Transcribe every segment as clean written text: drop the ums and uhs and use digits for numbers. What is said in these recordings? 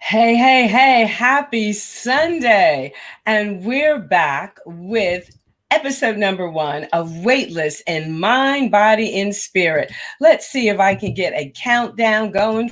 Hey, hey, hey, happy Sunday. And we're back with episode number 1 of Weightless in Mind, Body, and Spirit. Let's see if I can get a countdown going.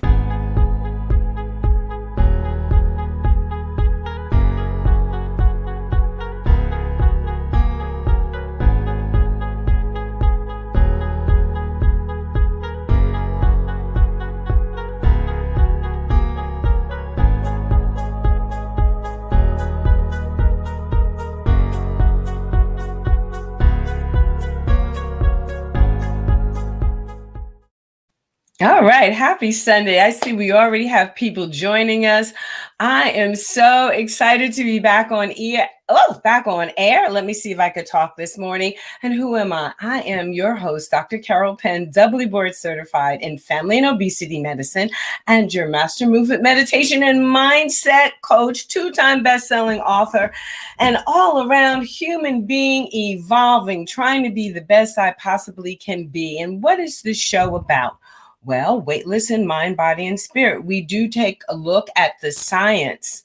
All right, happy Sunday. I see we already have people joining us. I am so excited to be back on air. Let me see if I could talk this morning. And who am I? I am your host, Dr. Carol Penn, doubly board certified in family and obesity medicine, and your master movement meditation and mindset coach, 2-time best-selling author, and all-around human being evolving, trying to be the best I possibly can be. And what is this show about? Well, Weightless in Mind, Body, and Spirit. We do take a look at the science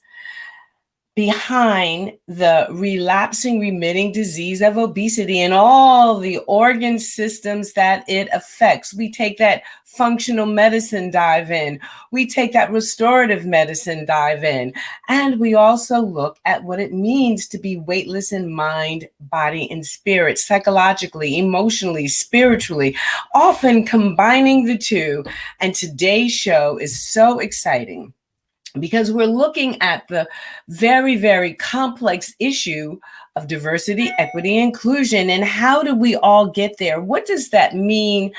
behind the relapsing remitting disease of obesity and all the organ systems that it affects. We take that functional medicine dive in. We take that restorative medicine dive in. And we also look at what it means to be weightless in mind, body, and spirit, psychologically, emotionally, spiritually, often combining the two. And today's show is so exciting, because we're looking at the very, very complex issue of diversity, equity, inclusion, and how do we all get there? What does that mean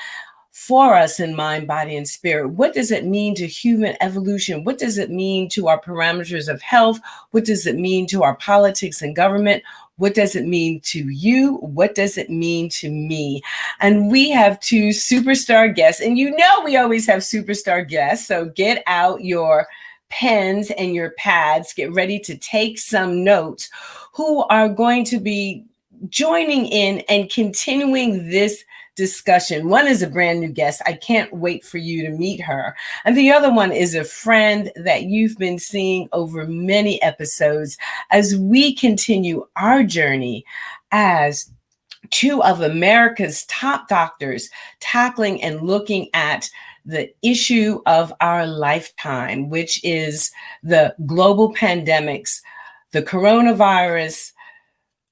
for us in mind, body, and spirit? What does it mean to human evolution? What does it mean to our parameters of health? What does it mean to our politics and government? What does it mean to you? What does it mean to me? And we have 2 superstar guests, and you know we always have superstar guests, so get out your pens and your pads, get ready to take some notes, who are going to be joining in and continuing this discussion. One is a brand new guest. I can't wait for you to meet her. And the other one is a friend that you've been seeing over many episodes as we continue our journey as 2 of America's top doctors tackling and looking at the issue of our lifetime, which is the global pandemics, the coronavirus,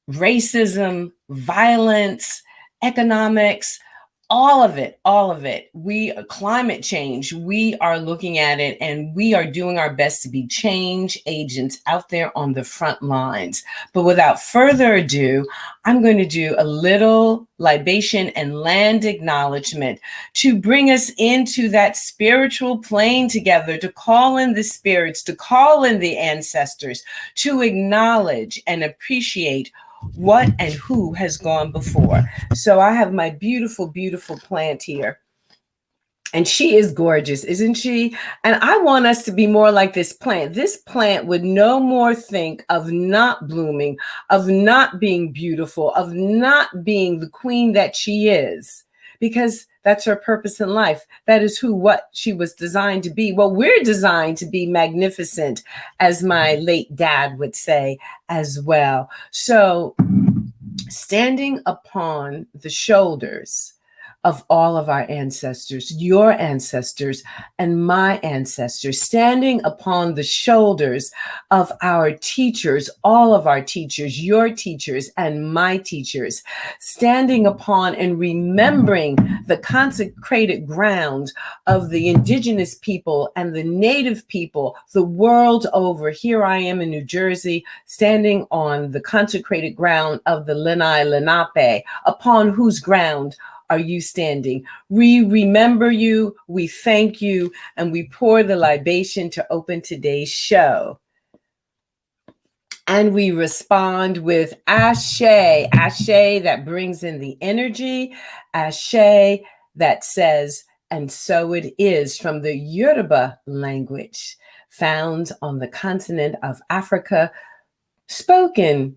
racism, violence, economics, all of it. Climate change, we are looking at it, and we are doing our best to be change agents out there on the front lines. But without further ado, I'm going to do a little libation and land acknowledgement to bring us into that spiritual plane together, to call in the spirits, to call in the ancestors, to acknowledge and appreciate what and who has gone before. So I have my beautiful, beautiful plant here. And she is gorgeous, isn't she? And I want us to be more like this plant. This plant would no more think of not blooming, of not being beautiful, of not being the queen that she is, because that's her purpose in life. That is what she was designed to be. Well, we're designed to be magnificent, as my late dad would say as well. So, standing upon the shoulders of all of our ancestors, your ancestors and my ancestors, standing upon the shoulders of our teachers, all of our teachers, your teachers and my teachers, standing upon and remembering the consecrated ground of the indigenous people and the native people the world over. Here I am in New Jersey, standing on the consecrated ground of the Lenni Lenape, upon whose ground are you standing? We remember you, we thank you, and we pour the libation to open today's show. And we respond with Ashe, Ashe that brings in the energy, Ashe that says, and so it is, from the Yoruba language found on the continent of Africa, spoken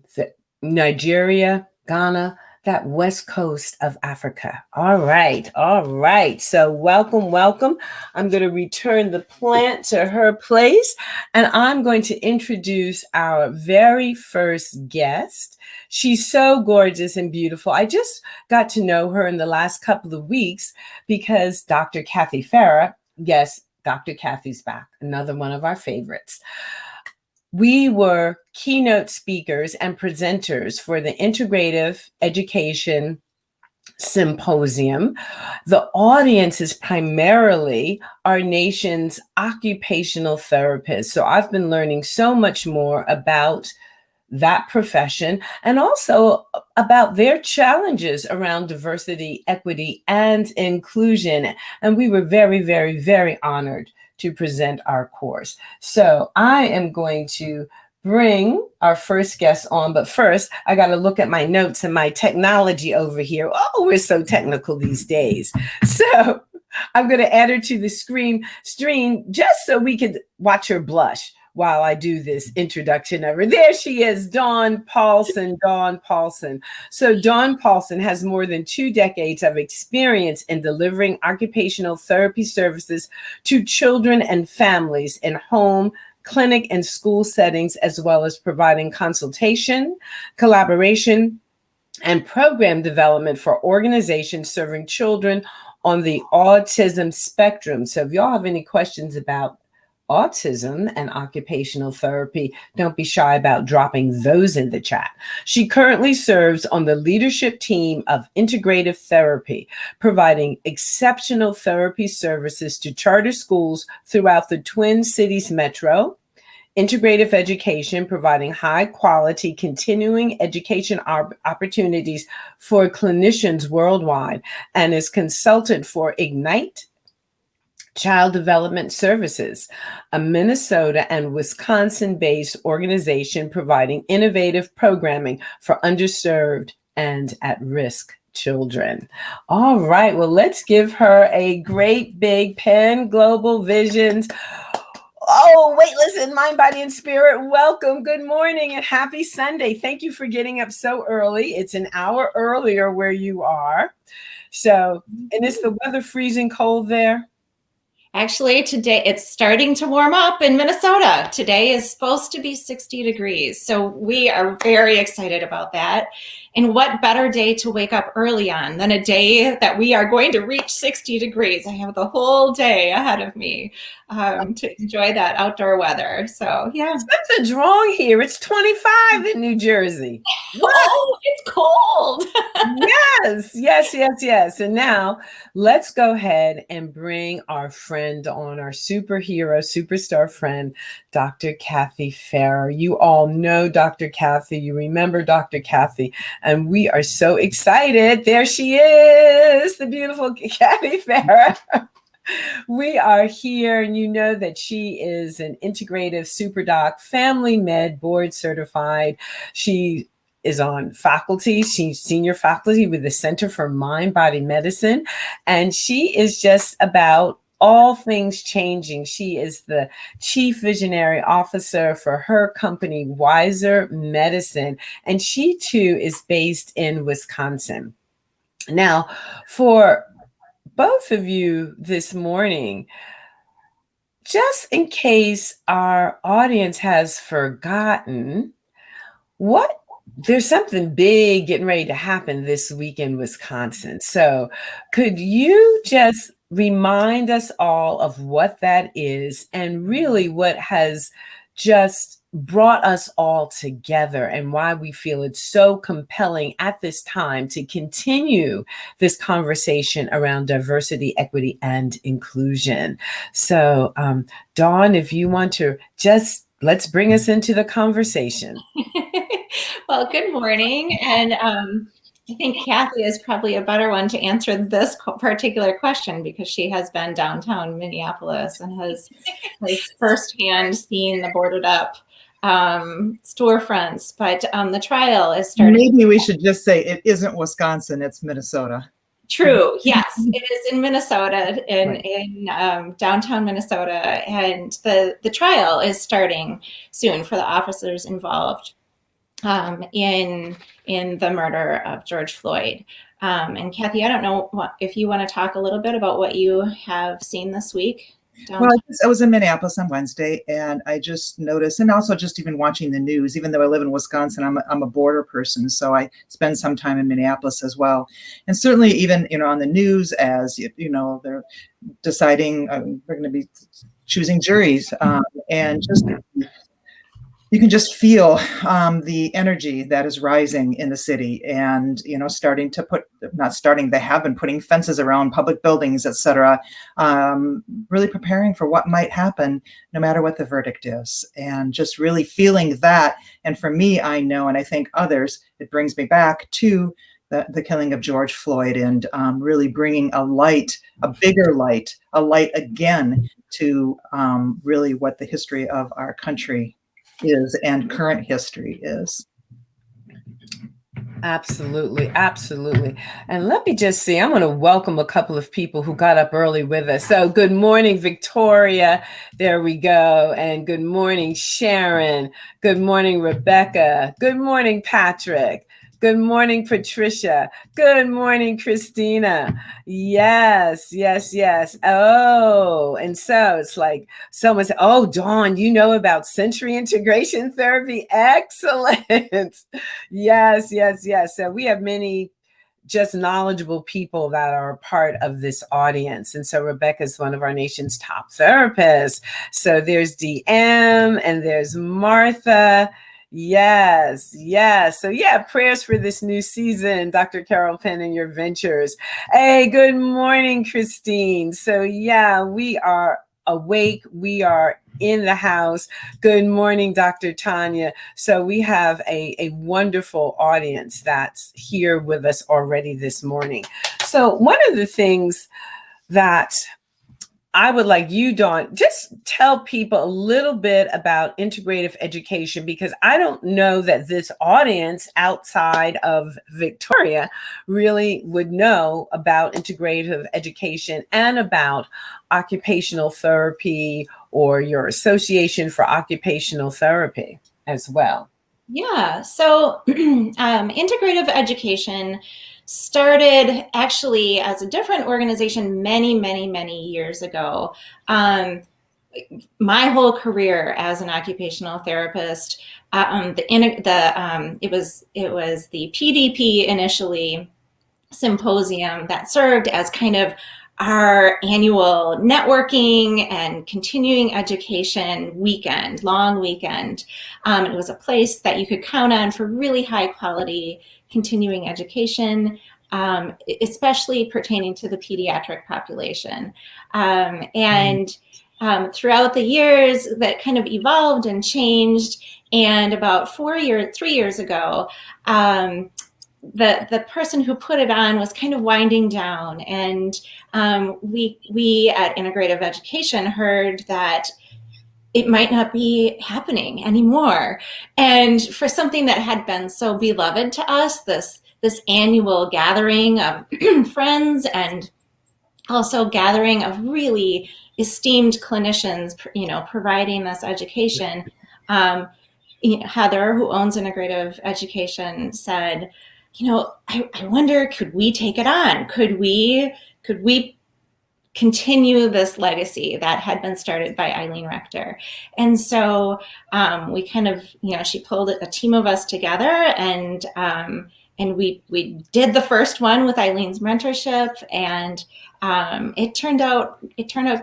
Nigeria, Ghana, that west coast of Africa. All right, all right. So welcome, welcome. I'm going to return the plant to her place, and I'm going to introduce our very first guest. She's so gorgeous and beautiful. I just got to know her in the last couple of weeks because Dr. Kathy Farah, yes, Dr. Kathy's back, another one of our favorites. We were keynote speakers and presenters for the Integrative Education Symposium. The audience is primarily our nation's occupational therapists. So I've been learning so much more about that profession and also about their challenges around diversity, equity, and inclusion. And we were very, very, very honored to present our course. So I am going to bring our first guest on, but first I got to look at my notes and my technology over here. Oh, we're so technical these days. So I'm going to add her to the stream just so we could watch her blush while I do this introduction of her. There she is, Dawn Paulson. Dawn Paulson. So Dawn Paulson has more than 2 decades of experience in delivering occupational therapy services to children and families in home, clinic, and school settings, as well as providing consultation, collaboration, and program development for organizations serving children on the autism spectrum. So if y'all have any questions about autism and occupational therapy, don't be shy about dropping those in the chat. She currently serves on the leadership team of Integrative Therapy, providing exceptional therapy services to charter schools throughout the Twin Cities Metro. Integrative Education, providing high quality continuing education opportunities for clinicians worldwide, and is consultant for Ignite Child Development Services, a Minnesota and Wisconsin-based organization providing innovative programming for underserved and at-risk children. All right, well, let's give her a great big Penn Global Visions. Oh, Weightless in Mind, Body, and Spirit. Welcome. Good morning and happy Sunday. Thank you for getting up so early. It's an hour earlier where you are. So, and is the weather freezing cold there? Actually, today it's starting to warm up in Minnesota. Today is supposed to be 60 degrees. So we are very excited about that. And what better day to wake up early on than a day that we are going to reach 60 degrees. I have the whole day ahead of me to enjoy that outdoor weather. So yeah. Something's wrong here. It's 25 in New Jersey. What? Oh, it's cold. Yes. And now let's go ahead and bring our friend on, our superstar friend, Dr. Kathy Farah. You all know Dr. Kathy. You remember Dr. Kathy. And we are so excited. There she is, the beautiful Kathy Farah. We are here, and you know that she is an integrative super doc, family med board certified. She is on faculty. She's senior faculty with the Center for Mind Body Medicine, and she is just about all things changing. She is the chief visionary officer for her company, Wiser Medicine, and she too is based in Wisconsin. Now, for both of you this morning, just in case our audience has forgotten, there's something big getting ready to happen this week in Wisconsin. So could you just remind us all of what that is and really what has just brought us all together and why we feel it's so compelling at this time to continue this conversation around diversity, equity, and inclusion. So, Dawn, if you want to let's bring us into the conversation. Well, good morning. And I think Kathy is probably a better one to answer this particular question because she has been downtown Minneapolis and has firsthand seen the boarded up storefronts. But the trial is starting. Maybe we should just say it isn't Wisconsin, it's Minnesota. True. Yes, it is in Minnesota, in downtown Minnesota, and the trial is starting soon for the officers involved. in the murder of George Floyd. And Kathy, I don't know if you want to talk a little bit about what you have seen this week. Well, I was in Minneapolis on Wednesday, and I just noticed, and also just even watching the news, even though I live in Wisconsin, I'm a border person, so I spend some time in Minneapolis as well. And certainly even, on the news, as, they're deciding, they're going to be choosing juries, and just you can just feel the energy that is rising in the city, and starting to they have been putting fences around public buildings, etc., really preparing for what might happen no matter what the verdict is, and just really feeling that. And for me, I know, and I think others, it brings me back to the killing of George Floyd, and really bringing a bigger light, a light again to really what the history of our country is and current history is. Absolutely. And let me just see, I'm going to welcome a couple of people who got up early with us. So good morning, Victoria. There we go. And good morning, Sharon. Good morning, Rebecca. Good morning, Patrick. Good morning, Patricia. Good morning, Christina. Yes. Oh, and so it's like someone said, oh, Dawn, you know about sensory integration therapy? Excellent. Yes. So we have many just knowledgeable people that are a part of this audience. And so Rebecca is one of our nation's top therapists. So there's DM and there's Martha. Yes. So prayers for this new season, Dr. Carol Penn and your ventures. Hey, good morning, Christine. So we are awake. We are in the house. Good morning, Dr. Tanya. So we have a wonderful audience that's here with us already this morning. So one of the things that I would like you, Dawn, just tell people a little bit about integrative education, because I don't know that this audience outside of Victoria really would know about integrative education and about occupational therapy or your Association for Occupational Therapy as well. Yeah, so integrative education started actually as a different organization many years ago. My whole career as an occupational therapist, it was the PDP initially symposium that served as kind of our annual networking and continuing education weekend, long weekend. It was a place that you could count on for really high quality continuing education, especially pertaining to the pediatric population. Throughout the years, that kind of evolved and changed. And about 3 years ago, the person who put it on was kind of winding down, and we at Integrative Education heard that it might not be happening anymore. And for something that had been so beloved to us, this annual gathering of friends and also gathering of really esteemed clinicians, providing this education. Heather, who owns Integrative Education, said, I wonder, could we take it on? Could we continue this legacy that had been started by Eileen Rector? And so we kind of, she pulled a team of us together, and we did the first one with Eileen's mentorship, and it turned out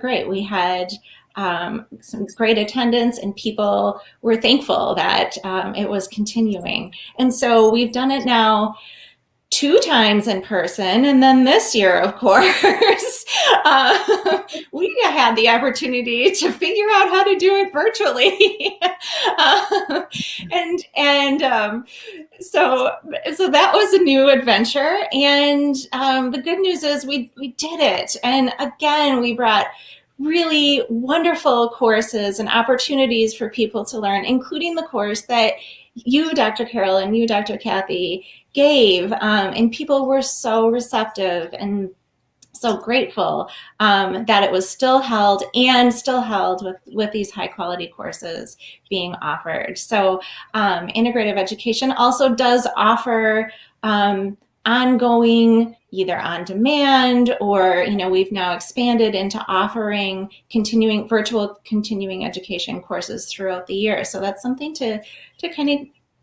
great. We had some great attendance, and people were thankful that it was continuing. And so we've done it now 2 times in person, and then this year, of course, we had the opportunity to figure out how to do it virtually. So that was a new adventure, and the good news is we did it. And again, we brought really wonderful courses and opportunities for people to learn, including the course that you, Dr. Carol, and you, Dr. Kathy, gave, and people were so receptive and so grateful that it was still held with these high quality courses being offered. So integrative education also does offer ongoing, either on demand or, we've now expanded into offering virtual continuing education courses throughout the year. So that's something to kind of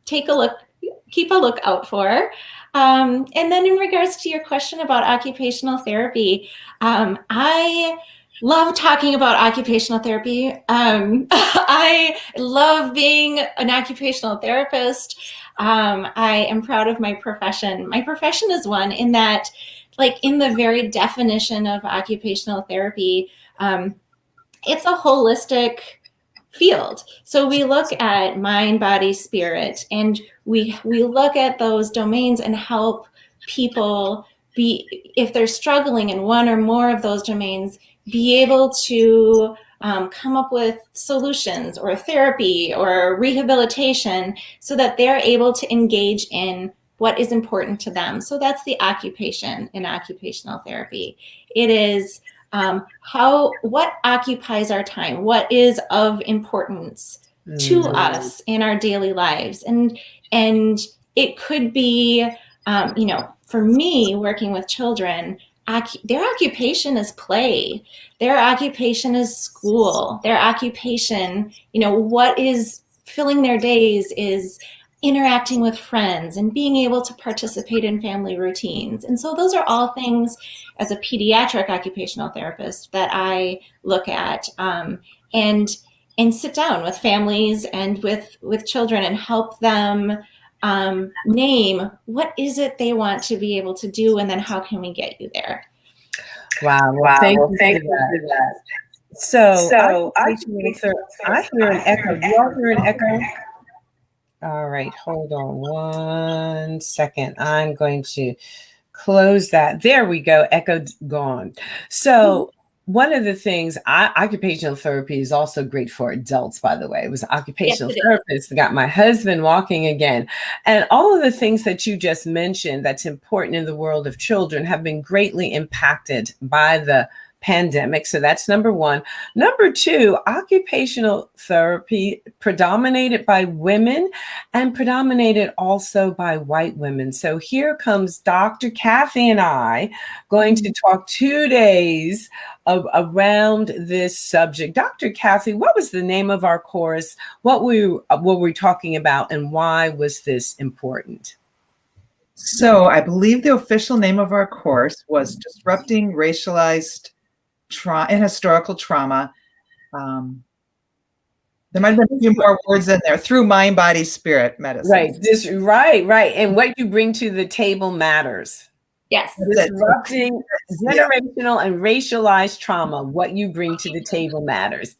keep a look out for. And then in regards to your question about occupational therapy, I love talking about occupational therapy. I love being an occupational therapist. I am proud of my profession. My profession is one in that, like, in the very definition of occupational therapy, it's a holistic field. So we look at mind, body, spirit, and we look at those domains and help people if they're struggling in one or more of those domains, be able to come up with solutions or therapy or rehabilitation so that they're able to engage in what is important to them. So that's the occupation in occupational therapy. It is what occupies our time, what is of importance to us in our daily lives. And it could be, for me, working with children, their occupation is play. Their occupation is school. Their occupation, what is filling their days is interacting with friends and being able to participate in family routines. And so those are all things as a pediatric occupational therapist that I look at and sit down with families and with children and help them name what is it they want to be able to do, and then how can we get you there. Wow. Well, thank you for that. So I hear an echo. Do you all hear an echo? All right, hold on 1 second. I'm going to close that. There we go. Echo gone. So one of the things, occupational therapy is also great for adults, by the way. It was an occupational therapist that got my husband walking again. And all of the things that you just mentioned that's important in the world of children have been greatly impacted by the pandemic. So that's number one. Number two, occupational therapy predominated by women and predominated also by white women. So here comes Dr. Kathy and I going to talk 2 days around this subject. Dr. Kathy, what was the name of our course? What were we talking about, and why was this important? So I believe the official name of our course was Disrupting Racialized Trauma and Historical Trauma. There might have been a few more words in there, through mind, body, spirit medicine. Right. Right. And what you bring to the table matters. Yes. Disrupting generational and racialized trauma. What you bring to the table matters.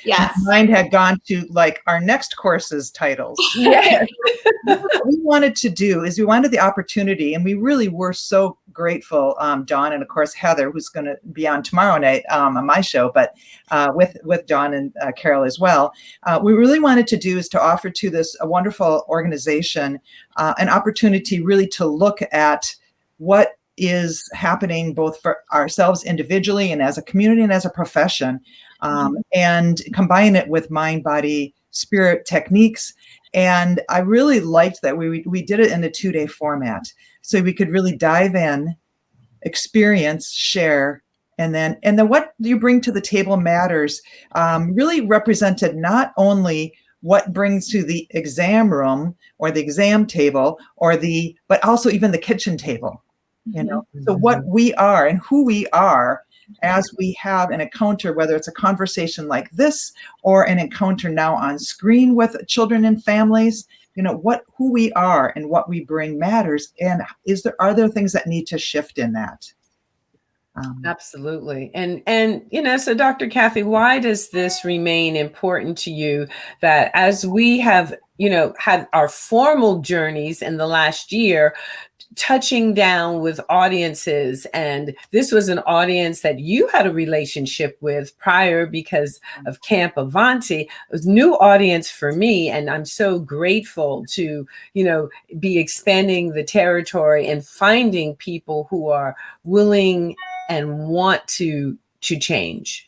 Yes. Mine had gone to like our next course's titles. Yes. What we wanted to do is we wanted the opportunity, and we really were so grateful, Dawn, and of course Heather, who's going to be on tomorrow night on my show, but with Dawn and Carol as well. We really wanted to do is to offer to this a wonderful organization an opportunity really to look at what is happening both for ourselves individually and as a community and as a profession, and combine it with mind, body, spirit techniques. And I really liked that we did it in a 2-day format, so we could really dive in, experience, share, and then what you bring to the table matters. Really represented not only what brings to the exam room or the exam table but also even the kitchen table. So what we are and who we are as we have an encounter, whether it's a conversation like this or an encounter now on screen with children and families, who we are and what we bring matters. And are there things that need to shift in that? Absolutely. And so Dr. Kathy, why does this remain important to you, that as we have, had our formal journeys in the last year, touching down with audiences, and this was an audience that you had a relationship with prior because of Camp Avanti. It was a new audience for me, and I'm so grateful to be expanding the territory and finding people who are willing and want to change?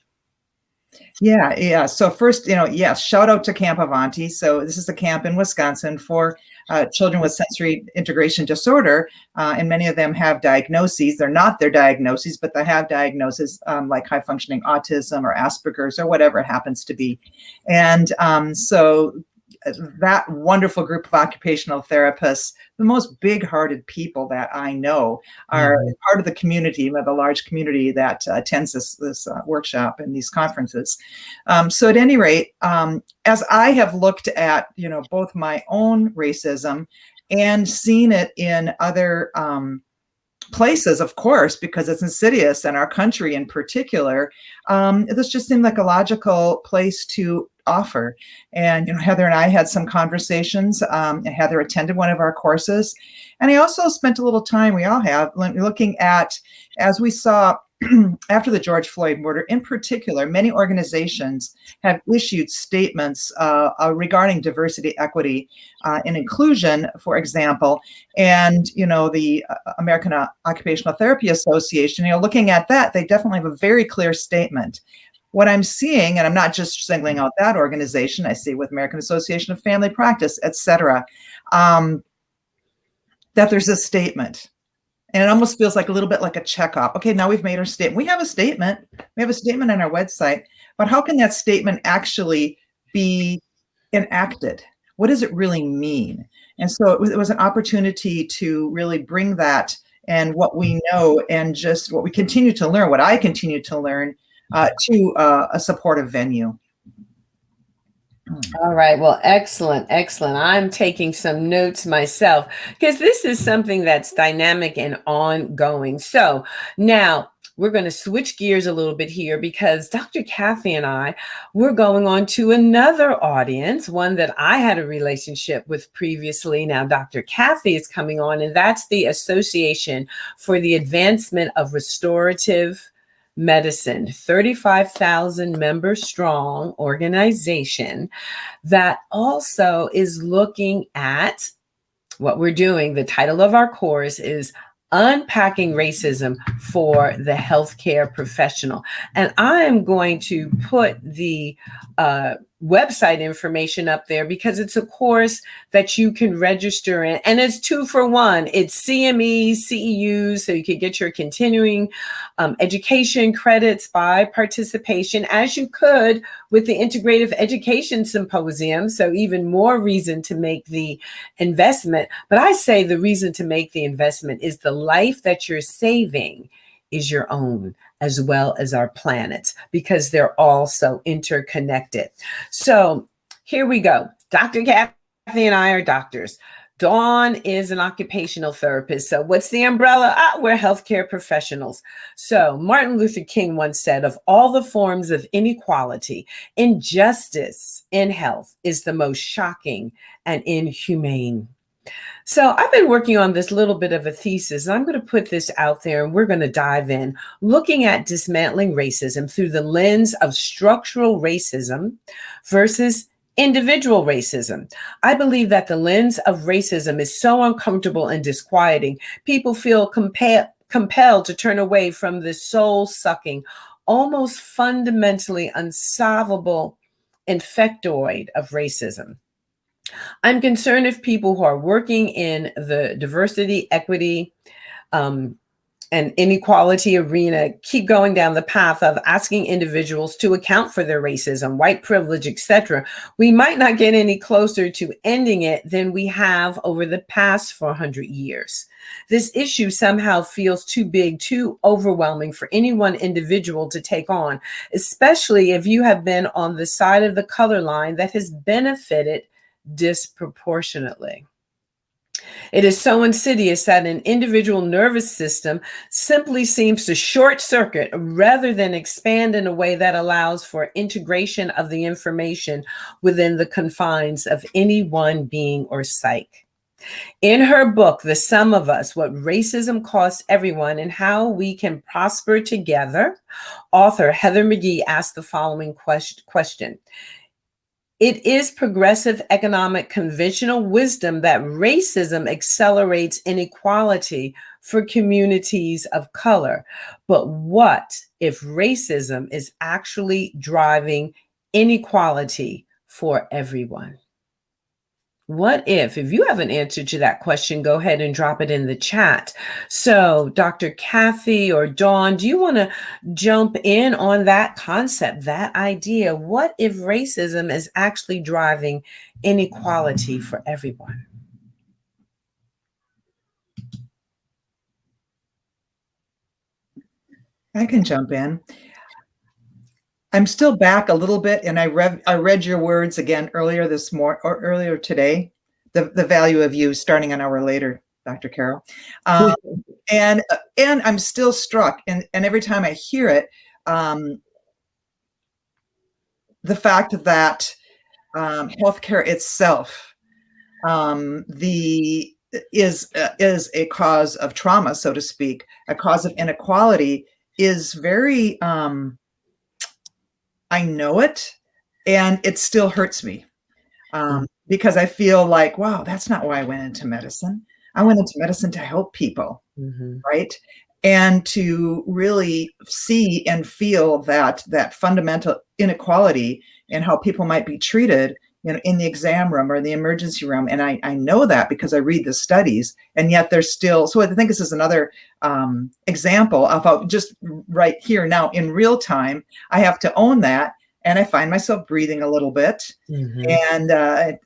Yeah. So first, yes, shout out to Camp Avanti. So this is a camp in Wisconsin for children with sensory integration disorder, and many of them have diagnoses. They're not their diagnoses, but they have diagnoses like high functioning autism or Asperger's or whatever it happens to be. And so that wonderful group of occupational therapists, the most big-hearted people that I know, are part of the community, the large community that attends this workshop and these conferences. So at any rate, as I have looked at, both my own racism and seen it in other places, of course, because it's insidious in our country in particular, this just seemed like a logical place to offer. And Heather and I had some conversations. Heather attended one of our courses, and I also spent a little time, we all have, looking at, as we saw after the George Floyd murder in particular, many organizations have issued statements regarding diversity, equity, and inclusion, for example. And, the American Occupational Therapy Association, looking at that, they definitely have a very clear statement. What I'm seeing, and I'm not just singling out that organization, I see with American Association of Family Practice, et cetera, that there's a statement. And it almost feels like a little bit like a checkoff. Okay, now we've made our statement. We have a statement. We have a statement on our website, but how can that statement actually be enacted? What does it really mean? And so it was an opportunity to really bring that and what we know and just what we continue to learn, what I continue to learn, to a supportive venue. All right. Well, excellent. Excellent. I'm taking some notes myself because this is something that's dynamic and ongoing. So now we're going to switch gears a little bit here because Dr. Kathy and I, we're going on to another audience, one that I had a relationship with previously. Now, Dr. Kathy is coming on, and that's the Association for the Advancement of Restorative Medicine, 35,000 member strong organization that also is looking at what we're doing. The title of our course is Unpacking Racism for the Healthcare Professional. And I am going to put the website information up there because it's a course that you can register in, and it's 2 for 1. It's CME, CEU, so you could get your continuing education credits by participation, as you could with the Integrative Education Symposium. So even more reason to make the investment. But I say the reason to make the investment is the life that you're saving is your own, as well as our planet's, because they're all so interconnected. So here we go. Dr. Kathy and I are doctors. Dawn is an occupational therapist. So what's the umbrella? We're healthcare professionals. So Martin Luther King once said, of all the forms of inequality, injustice in health is the most shocking and inhumane. So I've been working on this little bit of a thesis, and I'm going to put this out there, and we're going to dive in, looking at dismantling racism through the lens of structural racism versus individual racism. I believe that the lens of racism is so uncomfortable and disquieting. People feel compelled to turn away from the soul-sucking, almost fundamentally unsolvable infectoid of racism. I'm concerned if people who are working in the diversity, equity, and inequality arena keep going down the path of asking individuals to account for their racism, white privilege, etc. We might not get any closer to ending it than we have over the past 400 years. This issue somehow feels too big, too overwhelming for any one individual to take on, especially if you have been on the side of the color line that has benefited disproportionately. It is so insidious that an individual nervous system simply seems to short circuit rather than expand in a way that allows for integration of the information within the confines of any one being or psyche. In her book, The Sum of Us, What Racism Costs Everyone and How We Can Prosper Together, author Heather McGhee asked the following question. It is progressive economic conventional wisdom that racism accelerates inequality for communities of color. But what if racism is actually driving inequality for everyone? What if you have an answer to that question, go ahead and drop it in the chat. So, Dr. Kathy or Dawn, do you want to jump in on that concept, that idea? What if racism is actually driving inequality for everyone? I can jump in. I'm still back a little bit, and I read your words again earlier this morning or earlier today. The value of you starting an hour later, Dr. Carol, and I'm still struck, and every time I hear it, the fact that healthcare itself is a cause of trauma, so to speak, a cause of inequality is very. I know it, and it still hurts me because I feel like, wow, that's not why I went into medicine. I went into medicine to help people, right? And to really see and feel that fundamental inequality in how people might be treated, in the exam room or the emergency room. And I know that because I read the studies, and yet there's still, so I think this is another example of how just right here now in real time, I have to own that. And I find myself breathing a little bit. And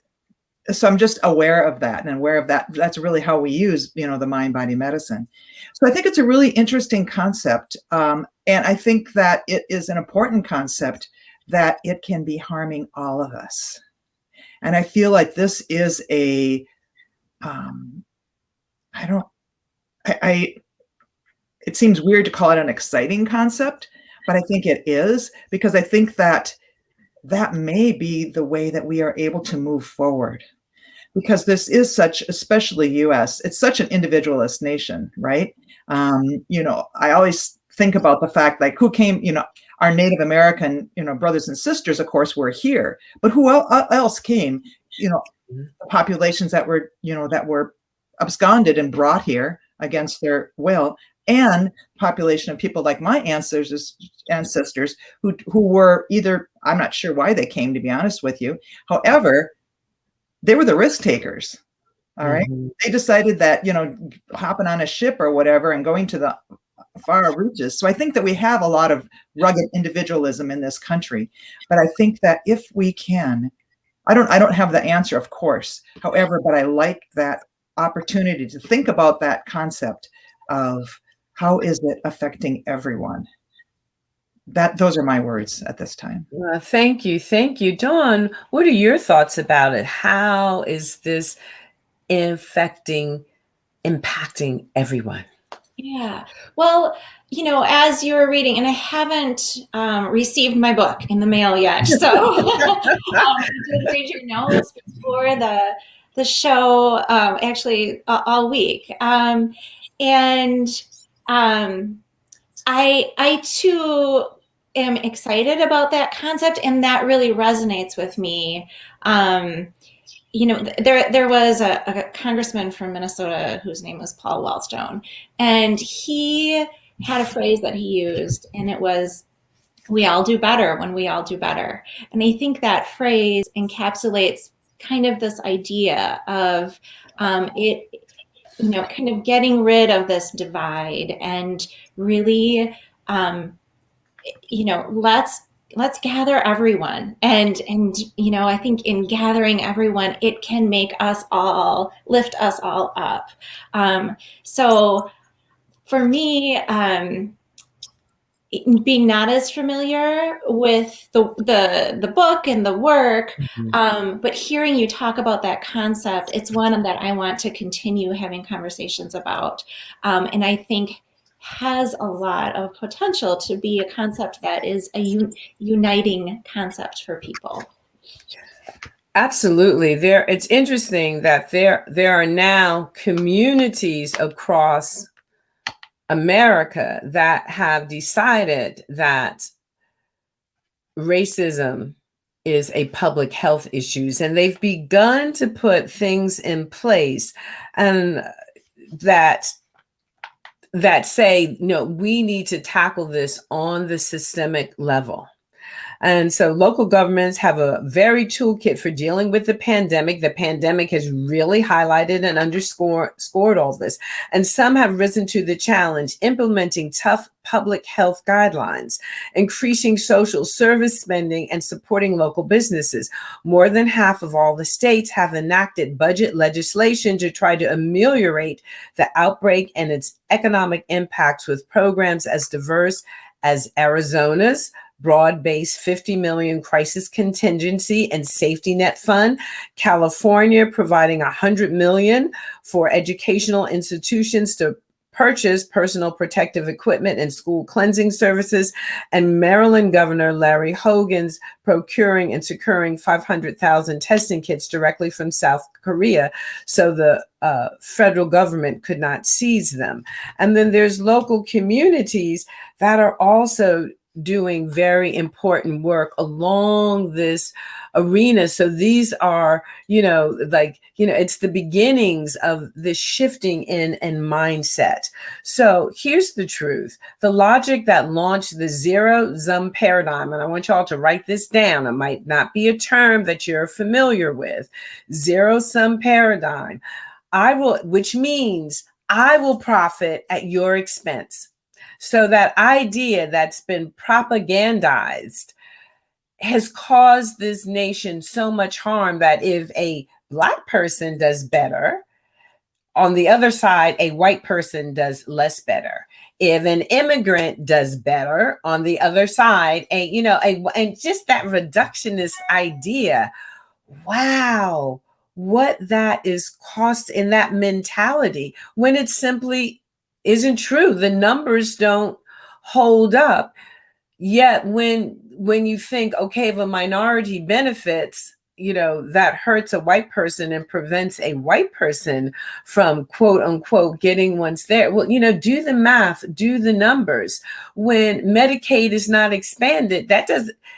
so I'm just aware of that and aware of that. That's really how we use, the mind-body medicine. So I think it's a really interesting concept. And I think that it is an important concept that it can be harming all of us. And I feel like this is it seems weird to call it an exciting concept, but I think it is, because I think that may be the way that we are able to move forward. Because this is especially US, it's such an individualist nation, right? I always think about the fact, like, who came, our Native American, brothers and sisters, of course, were here, but who else came? The populations that were absconded and brought here against their will, and population of people like my ancestors who were either, I'm not sure why they came, to be honest with you. However, they were the risk takers. All right. They decided that, hopping on a ship or whatever and going to the far reaches. So I think that we have a lot of rugged individualism in this country, but I think that if we can, I don't have the answer, of course. However, but I like that opportunity to think about that concept of how is it affecting everyone. Those are my words at this time. Thank you. Dawn, what are your thoughts about it? How is this impacting everyone? Yeah. Well, as you were reading, and I haven't received my book in the mail yet, so I did read your notes before the show, actually all week, and I too am excited about that concept, and that really resonates with me. There was a congressman from Minnesota whose name was Paul Wellstone, and he had a phrase that he used, and it was, "We all do better when we all do better." And I think that phrase encapsulates kind of this idea of it, kind of getting rid of this divide and really, let's gather everyone. And I think in gathering everyone, it can lift us all up. So for me, being not as familiar with the book and the work, but hearing you talk about that concept, it's one that I want to continue having conversations about. And I think has a lot of potential to be a concept that is a uniting concept for people. Absolutely. It's interesting that there are now communities across America that have decided that racism is a public health issues, and they've begun to put things in place and that say, no, we need to tackle this on the systemic level. And so local governments have a very toolkit for dealing with the pandemic. The pandemic has really highlighted and underscored all this. And some have risen to the challenge, implementing tough public health guidelines, increasing social service spending, and supporting local businesses. More than half of all the states have enacted budget legislation to try to ameliorate the outbreak and its economic impacts with programs as diverse as Arizona's broad-based 50 million crisis contingency and safety net fund, California providing 100 million for educational institutions to purchase personal protective equipment and school cleansing services, and Maryland Governor Larry Hogan's procuring and securing 500,000 testing kits directly from South Korea so the federal government could not seize them. And then there's local communities that are also doing very important work along this arena. So these are, it's the beginnings of this shifting in and mindset. So here's the truth. The logic that launched the zero-sum paradigm, and I want y'all to write this down. It might not be a term that you're familiar with. Zero-sum paradigm. Which means I will profit at your expense. So that idea that's been propagandized has caused this nation so much harm that if a Black person does better, on the other side, a white person does less better. If an immigrant does better, on the other side, and just that reductionist idea, wow, what that is cost in that mentality when it simply isn't true. The numbers don't hold up. Yet when you think, okay, if a minority benefits, that hurts a white person and prevents a white person from quote unquote getting what's there. Well, do the math, do the numbers. When Medicaid is not expanded,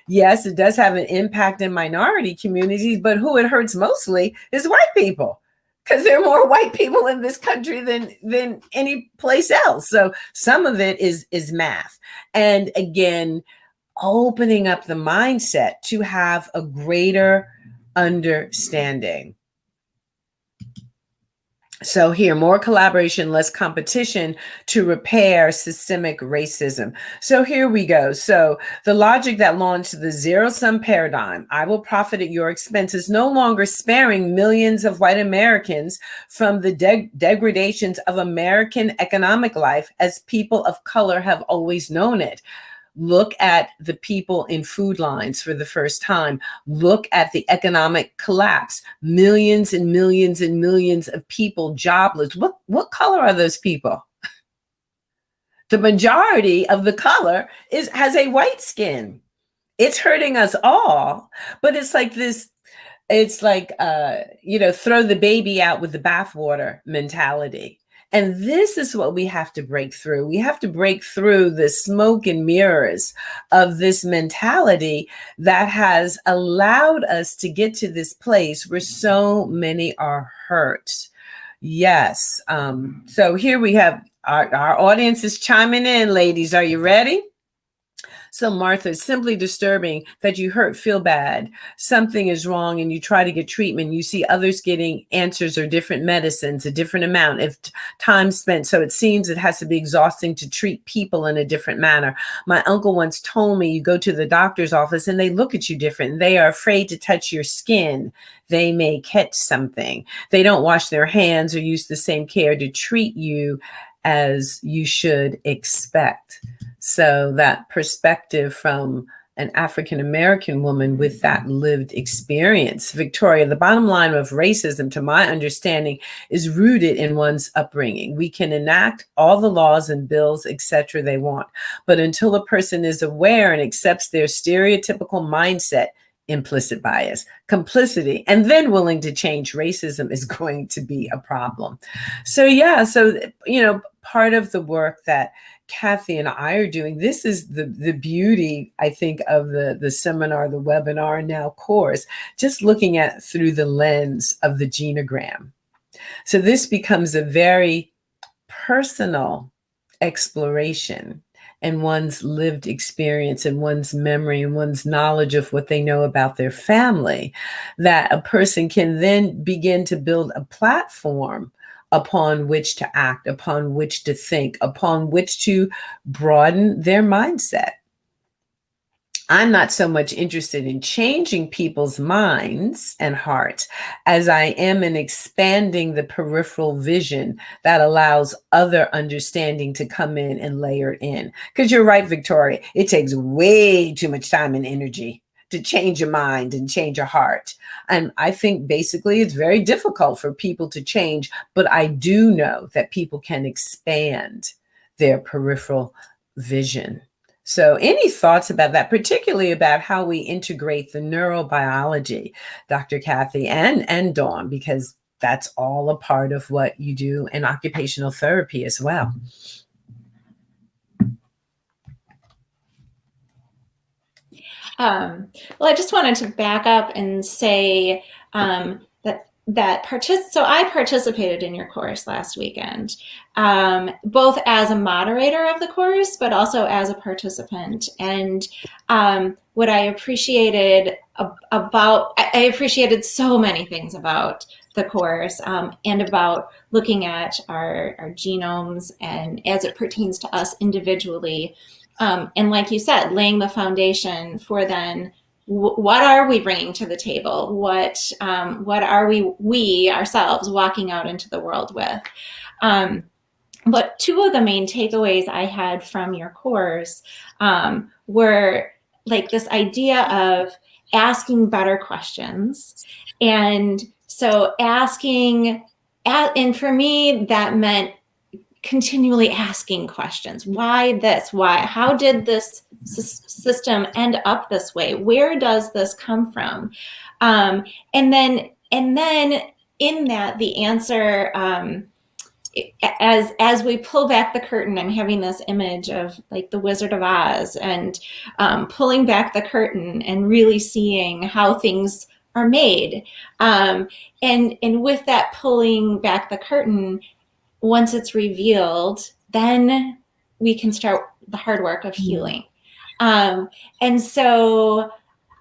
yes, it does have an impact in minority communities, but who it hurts mostly is white people. Because there are more white people in this country than any place else. So some of it is math. And again, opening up the mindset to have a greater understanding. So here, more collaboration, less competition to repair systemic racism. So here we go. So the logic that launched the zero-sum paradigm, I will profit at your expense, is no longer sparing millions of white Americans from the degradations of American economic life as people of color have always known it. Look at the people in food lines for the first time. Look at the economic collapse. Millions and millions and millions of people jobless. What color are those people? The majority of the color has a white skin. It's hurting us all, but it's like this. It's like, throw the baby out with the bathwater mentality. And this is what we have to break through. We have to break through the smoke and mirrors of this mentality that has allowed us to get to this place where so many are hurt. Yes. So here we have our audience is chiming in, ladies. Are you ready? So Martha, it's simply disturbing that you feel bad. Something is wrong and you try to get treatment. You see others getting answers or different medicines, a different amount of time spent. So it seems it has to be exhausting to treat people in a different manner. My uncle once told me you go to the doctor's office and they look at you different. They are afraid to touch your skin. They may catch something. They don't wash their hands or use the same care to treat you as you should expect. So that perspective from an African-American woman with that lived experience. Victoria, the bottom line of racism, to my understanding, is rooted in one's upbringing. We can enact all the laws and bills, etc. they want, but until a person is aware and accepts their stereotypical mindset, implicit bias. Complicity and then willing to change racism is going to be a problem. So yeah, so part of the work that Kathy and I are doing, this is the beauty, I think, of the seminar, the webinar, and now course, just looking at through the lens of the genogram. So this becomes a very personal exploration and one's lived experience and one's memory and one's knowledge of what they know about their family, that a person can then begin to build a platform upon which to act, upon which to think, upon which to broaden their mindset. I'm not so much interested in changing people's minds and hearts as I am in expanding the peripheral vision that allows other understanding to come in and layer in. Because you're right, Victoria, it takes way too much time and energy to change a mind and change a heart. And I think basically it's very difficult for people to change, but I do know that people can expand their peripheral vision. So any thoughts about that, particularly about how we integrate the neurobiology, Dr. Kathy and Dawn, because that's all a part of what you do in occupational therapy as well. Well, I just wanted to back up and say so I participated in your course last weekend, both as a moderator of the course, but also as a participant. And what I appreciated I appreciated so many things about the course, and about looking at our genomes and as it pertains to us individually. And like you said, laying the foundation for then what are we bringing to the table? What are we ourselves walking out into the world with? But two of the main takeaways I had from your course were like this idea of asking better questions. And so and for me, that meant continually asking questions. Why this? Why? How did this system end up this way? Where does this come from? And then in that, the answer, as we pull back the curtain, I'm having this image of like the Wizard of Oz, and pulling back the curtain and really seeing how things are made. And with that pulling back the curtain, once it's revealed, then we can start the hard work of healing. And so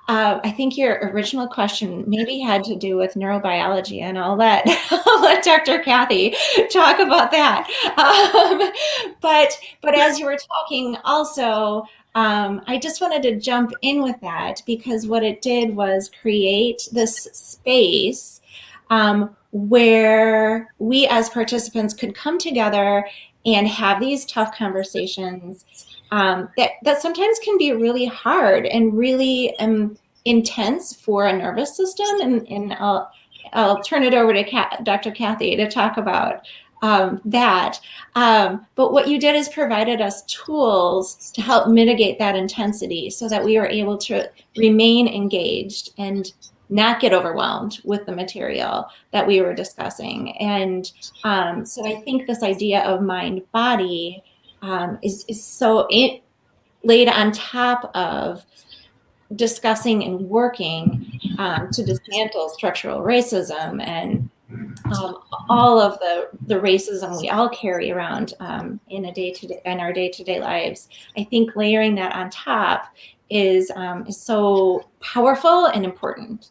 I think your original question maybe had to do with neurobiology, and I'll let Dr. Kathy talk about that. But as you were talking also, I just wanted to jump in with that, because what it did was create this space where we as participants could come together and have these tough conversations that sometimes can be really hard and really intense for a nervous system. And I'll turn it over to Dr. Kathy to talk about that. But what you did is provided us tools to help mitigate that intensity so that we were able to remain engaged and not get overwhelmed with the material that we were discussing. And so I think this idea of mind-body is so laid on top of discussing and working to dismantle structural racism and all of the racism we all carry around in our day-to-day lives. I think layering that on top is so powerful and important.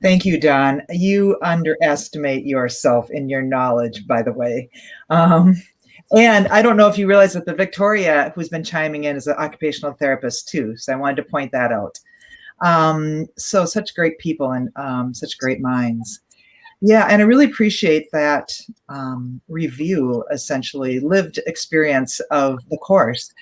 Thank you, Dawn. You underestimate yourself in your knowledge, by the way. And I don't know if you realize that the Victoria, who's been chiming in, is an occupational therapist too. So I wanted to point that out. So such great people and such great minds. Yeah, and I really appreciate that review, essentially lived experience of the course,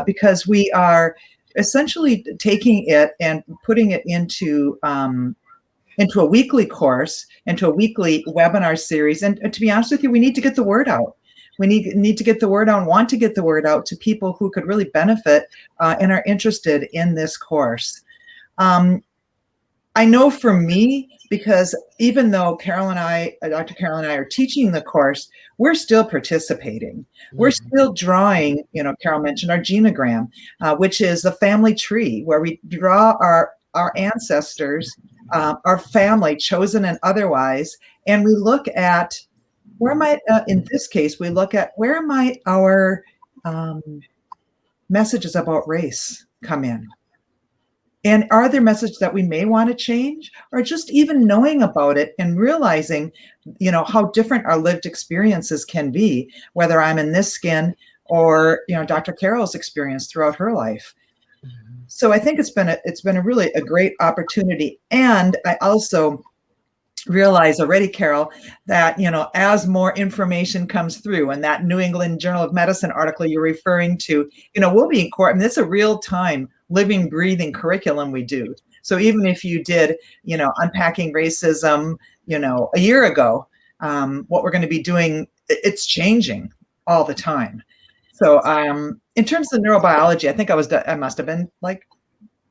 because we are essentially taking it and putting it into a weekly course, into a weekly webinar series. And to be honest with you, we need to get the word out. We need to get the word out, want to get the word out to people who could really benefit and are interested in this course. I know for me, because even though Dr. Carol and I are teaching the course, we're still participating. We're still drawing, Carol mentioned our genogram, which is the family tree where we draw our ancestors, our family, chosen and otherwise, and we look at where might, in this case, we look at where might our messages about race come in. And are there messages that we may want to change, or just even knowing about it and realizing, how different our lived experiences can be, whether I'm in this skin or, Dr. Carol's experience throughout her life. So I think it's been a really a great opportunity. And I also realize already, Carol, that, as more information comes through, and that New England Journal of Medicine article you're referring to, we'll be in court. I mean, it's a real time living, breathing curriculum we do. So even if you did, unpacking racism, a year ago, what we're going to be doing, it's changing all the time. So in terms of neurobiology, I think I must have been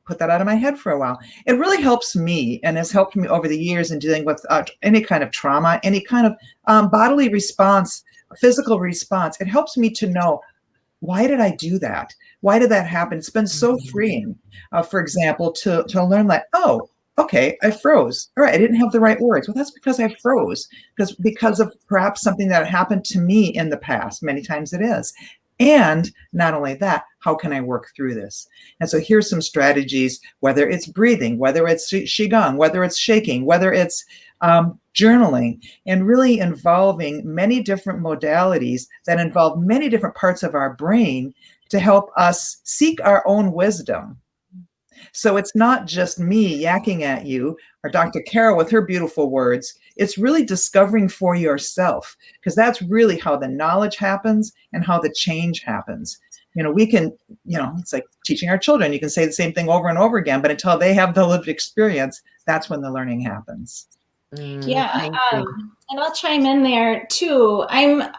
put that out of my head for a while. It really helps me and has helped me over the years in dealing with any kind of trauma, any kind of bodily response, physical response. It helps me to know, why did I do that? Why did that happen? It's been so freeing, for example, to learn that, oh, okay, I froze. All right, I didn't have the right words. Well, that's because I froze, because of perhaps something that happened to me in the past. Many times it is. And not only that, how can I work through this? And so here's some strategies, whether it's breathing, whether it's Qigong, whether it's shaking, whether it's journaling, and really involving many different modalities that involve many different parts of our brain to help us seek our own wisdom. So it's not just me yakking at you or Dr. Carol with her beautiful words. It's really discovering for yourself, because that's really how the knowledge happens and how the change happens. We can, it's like teaching our children. You can say the same thing over and over again, but until they have the lived experience, that's when the learning happens. Yeah. And I'll chime in there too. I've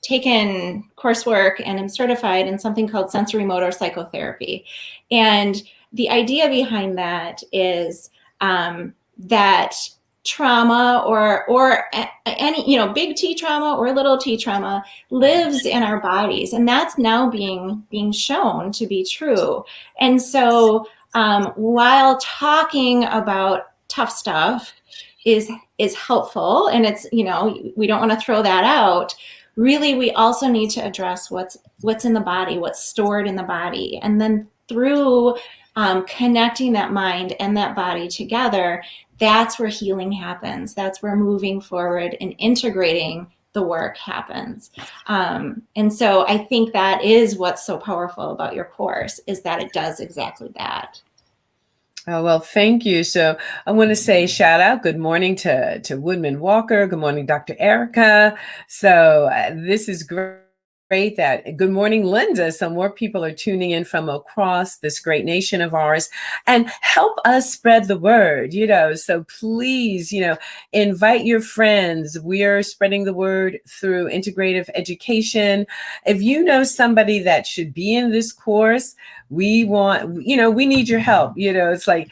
taken coursework and am certified in something called sensory motor psychotherapy. And the idea behind that is that trauma or any, big T trauma or little t trauma lives in our bodies. And that's now being shown to be true. And so while talking about tough stuff is helpful, and it's, we don't want to throw that out. Really, we also need to address what's in the body, what's stored in the body. And then through connecting that mind and that body together, that's where healing happens. That's where moving forward and integrating the work happens. And so I think that is what's so powerful about your course, is that it does exactly that. Oh, well, thank you. So I want to say shout out. Good morning to Woodman Walker. Good morning, Dr. Erica. So this is great. Good morning, Linda. So more people are tuning in from across this great nation of ours, and help us spread the word, so please, invite your friends. We are spreading the word through integrative education. If you know somebody that should be in this course, we need your help. It's like,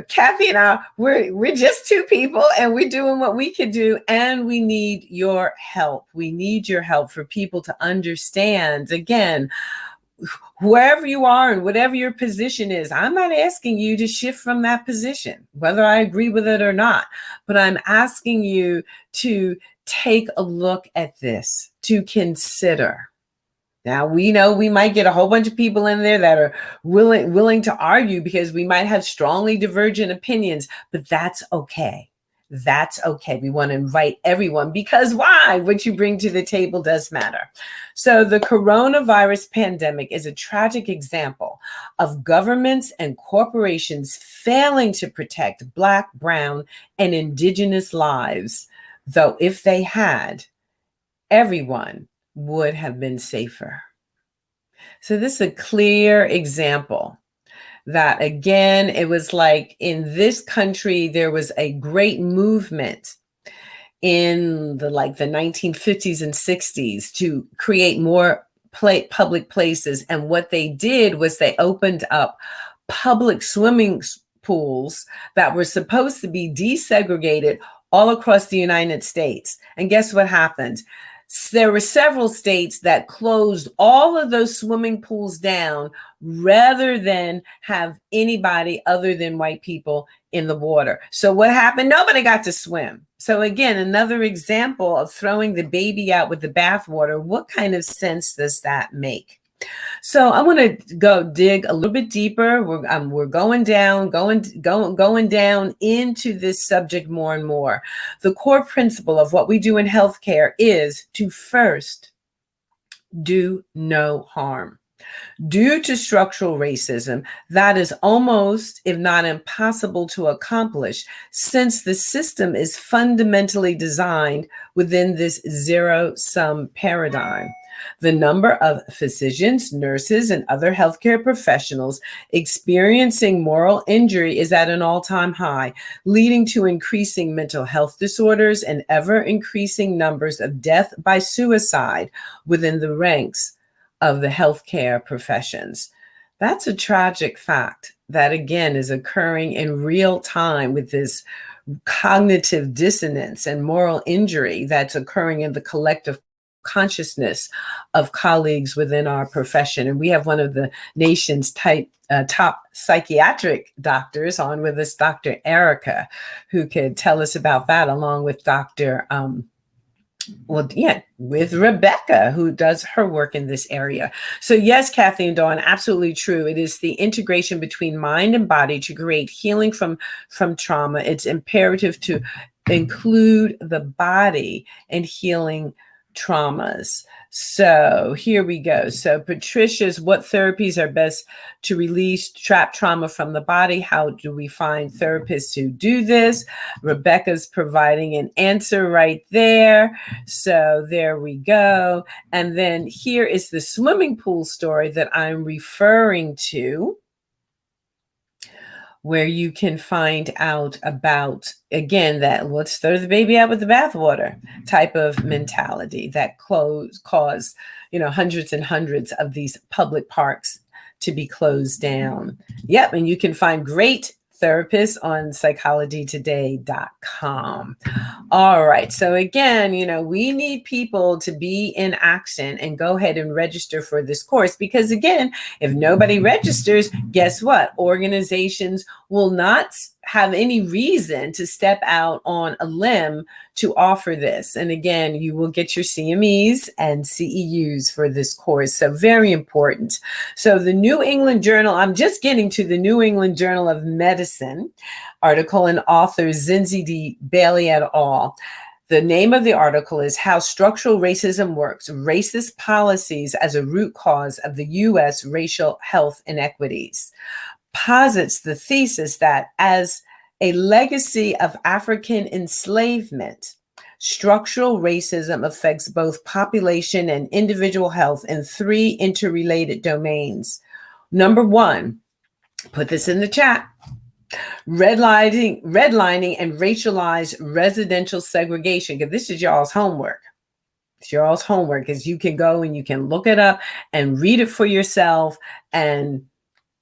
Kathy and I, we're just two people, and we're doing what we can do, and we need your help. We need your help for people to understand, again, wherever you are and whatever your position is. I'm not asking you to shift from that position, whether I agree with it or not, but I'm asking you to take a look at this, to consider. Now, we know we might get a whole bunch of people in there that are willing to argue, because we might have strongly divergent opinions, but that's okay. That's okay. We want to invite everyone, because why? What you bring to the table does matter. So the coronavirus pandemic is a tragic example of governments and corporations failing to protect Black, Brown, and Indigenous lives, though if they had, everyone would have been safer. So this is a clear example that, again, it was like in this country, there was a great movement in the 1950s and 60s to create more public places. And what they did was they opened up public swimming pools that were supposed to be desegregated all across the United States. And guess what happened? There were several states that closed all of those swimming pools down rather than have anybody other than white people in the water. So what happened? Nobody got to swim. So again, another example of throwing the baby out with the bathwater. What kind of sense does that make? So I want to go dig a little bit deeper. We're going down into this subject more and more. The core principle of what we do in healthcare is to first do no harm. Due to structural racism, that is almost, if not impossible to accomplish, since the system is fundamentally designed within this zero-sum paradigm. The number of physicians, nurses, and other healthcare professionals experiencing moral injury is at an all-time high, leading to increasing mental health disorders and ever-increasing numbers of death by suicide within the ranks of the healthcare professions. That's a tragic fact that, again, is occurring in real time with this cognitive dissonance and moral injury that's occurring in the collective consciousness of colleagues within our profession. And we have one of the nation's top psychiatric doctors on with us, Dr. Erica, who could tell us about that, along with with Rebecca, who does her work in this area. So yes, Kathy and Dawn, absolutely true. It is the integration between mind and body to create healing from trauma. It's imperative to include the body in healing traumas. So here we go. So Patricia's, what therapies are best to release trapped trauma from the body? How do we find therapists who do this? Rebecca's providing an answer right there. So there we go. And then here is the swimming pool story that I'm referring to, where you can find out about, again, that let's throw the baby out with the bathwater type of mentality that caused, hundreds and hundreds of these public parks to be closed down. Yep, and you can find great therapists on psychologytoday.com. All right. So again, we need people to be in action and go ahead and register for this course, because again, if nobody registers, guess what? Organizations will not have any reason to step out on a limb to offer this. And again, you will get your CMEs and CEUs for this course. So very important. So the New England Journal, I'm just getting to the New England Journal of Medicine article, and author Zinzi D. Bailey et al. The name of the article is How Structural Racism Works, Racist Policies as a Root Cause of the U.S. Racial Health Inequities. Posits the thesis that as a legacy of African enslavement, structural racism affects both population and individual health in three interrelated domains. Number one, put this in the chat, redlining and racialized residential segregation, because this is y'all's homework. It's y'all's homework, because you can go and you can look it up and read it for yourself and